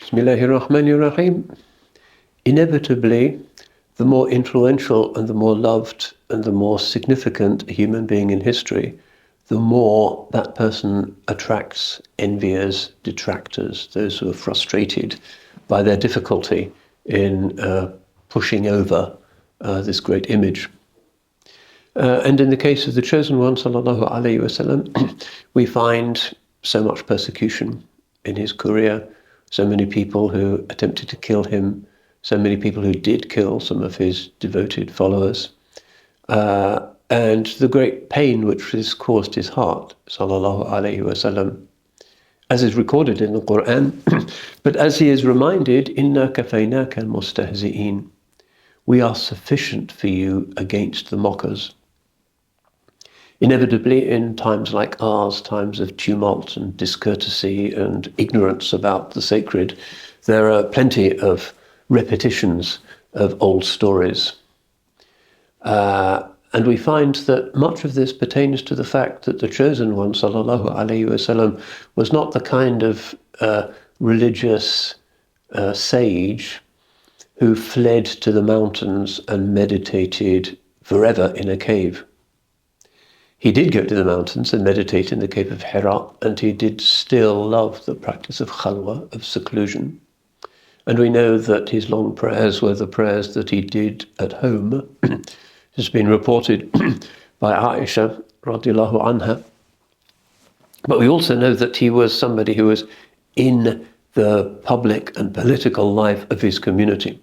Bismillahirrahmanirrahim. Inevitably, the more influential and the more loved and the more significant a human being in history, the more that person attracts enviers, detractors, those who are frustrated by their difficulty in pushing over this great image. And in the case of the chosen one, sallallahu alaihi wasallam, we find so much persecution in his career, so many people who attempted to kill him, so many people who did kill some of his devoted followers, and the great pain which this caused his heart, sallallahu alaihi wasallam, as is recorded in the Quran. But as he is reminded, "Inna kafaynaka al-mustahzi'in," we are sufficient for you against the mockers. Inevitably, in times like ours, times of tumult and discourtesy and ignorance about the sacred, there are plenty of repetitions of old stories. And we find that much of this pertains to the fact that the chosen one, sallallahu alaihi wasallam, was not the kind of religious sage who fled to the mountains and meditated forever in a cave. He did go to the mountains and meditate in the cave of Hira, and he did still love the practice of khalwa, of seclusion. And we know that his long prayers were the prayers that he did at home. It's been reported by Aisha radiallahu anha. But we also know that he was somebody who was in the public and political life of his community.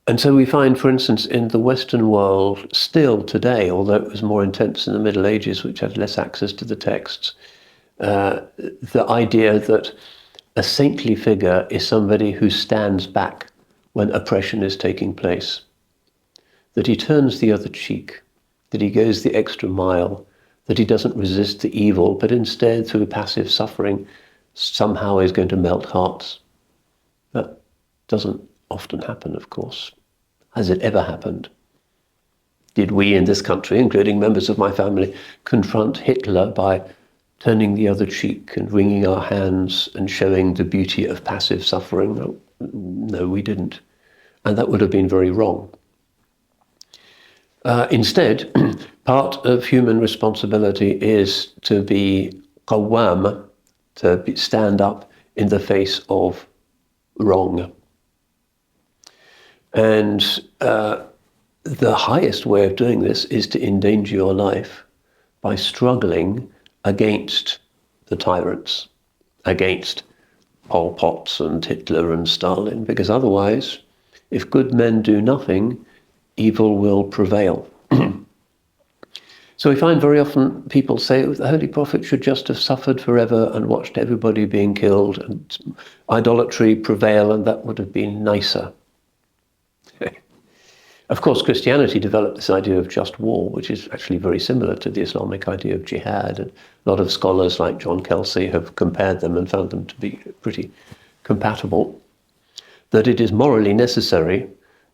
And so we find, for instance, in the Western world, still today, although it was more intense in the Middle Ages, which had less access to the texts, the idea that a saintly figure is somebody who stands back when oppression is taking place, that he turns the other cheek, that he goes the extra mile, that he doesn't resist the evil, but instead, through passive suffering, somehow is going to melt hearts. That doesn't often happen, of course. Has it ever happened? Did we in this country, including members of my family, confront Hitler by turning the other cheek and wringing our hands and showing the beauty of passive suffering? No, we didn't. And that would have been very wrong. Instead, part of human responsibility is to be qawwam, to stand up in the face of wrong. And the highest way of doing this is to endanger your life by struggling against the tyrants, against Pol Pot and Hitler and Stalin, because otherwise, if good men do nothing, evil will prevail. So we find very often people say the Holy Prophet should just have suffered forever and watched everybody being killed and idolatry prevail, and that would have been nicer. Of course, Christianity developed this idea of just war, which is actually very similar to the Islamic idea of jihad. And a lot of scholars like John Kelsey have compared them and found them to be pretty compatible. That it is morally necessary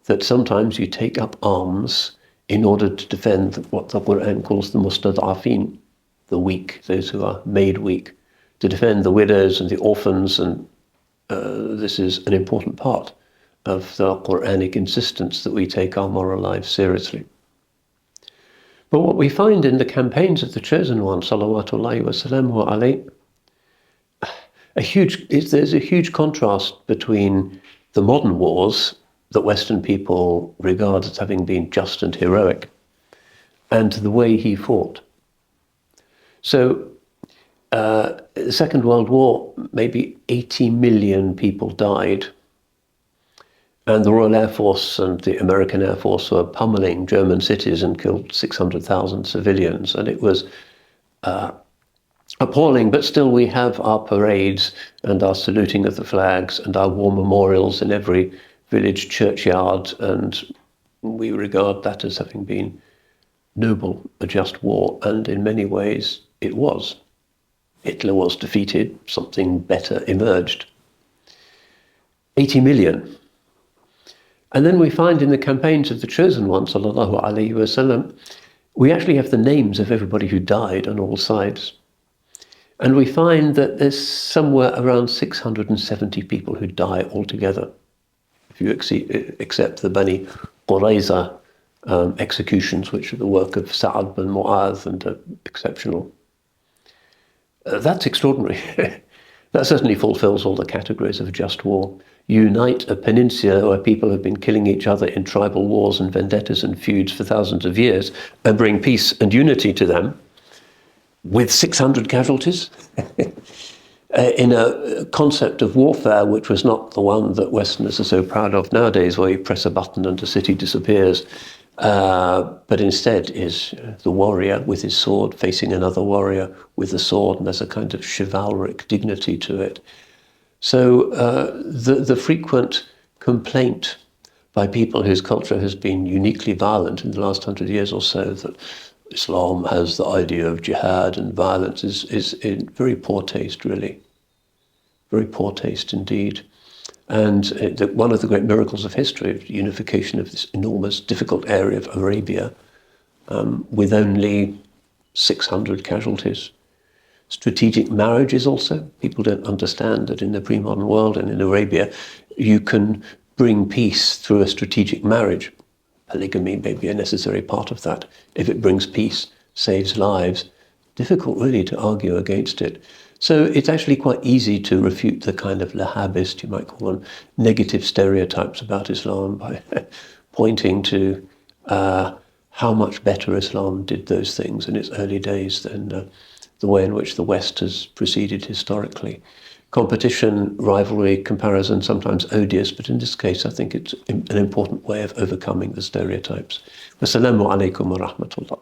that sometimes you take up arms in order to defend what the Quran calls the mustad'afin, the weak, those who are made weak, to defend the widows and the orphans. And this is an important part of the Quranic insistence that we take our moral lives seriously. But what we find in the campaigns of the Chosen One, salawatullahi wa salamuhu alayhi, there's a huge contrast between the modern wars that Western people regard as having been just and heroic, and the way he fought. So, the Second World War, maybe 80 million people died, and the Royal Air Force and the American Air Force were pummeling German cities and killed 600,000 civilians. And it was appalling, but still we have our parades and our saluting of the flags and our war memorials in every village churchyard, and we regard that as having been noble, a just war, and in many ways it was. Hitler was defeated, something better emerged. 80 million. And then we find in the campaigns of the Chosen One, sallallahu alaihi wasallam, we actually have the names of everybody who died on all sides. And we find that there's somewhere around 670 people who die altogether. If you accept the Bani Qurayza executions, which are the work of Sa'ad bin Mu'adh and exceptional. That's extraordinary. That certainly fulfills all the categories of a just war. Unite a peninsula where people have been killing each other in tribal wars and vendettas and feuds for thousands of years and bring peace and unity to them with 600 casualties in a concept of warfare which was not the one that Westerners are so proud of nowadays, where you press a button and a city disappears, but instead is the warrior with his sword facing another warrior with a sword, and there's a kind of chivalric dignity to it. So the frequent complaint by people whose culture has been uniquely violent in the last 100 years or so that Islam has the idea of jihad and violence is in very poor taste, really. Very poor taste indeed. And one of the great miracles of history, the unification of this enormous, difficult area of Arabia with only 600 casualties. Strategic marriages also. People don't understand that in the pre-modern world and in Arabia, you can bring peace through a strategic marriage. Polygamy may be a necessary part of that. If it brings peace, saves lives, difficult really to argue against it. So it's actually quite easy to refute the kind of Lahabist, you might call them, negative stereotypes about Islam by pointing to how much better Islam did those things in its early days than the way in which the West has proceeded historically. Competition, rivalry, comparison, sometimes odious, but in this case I think it's an important way of overcoming the stereotypes. Wassalamu alaikum wa rahmatullah.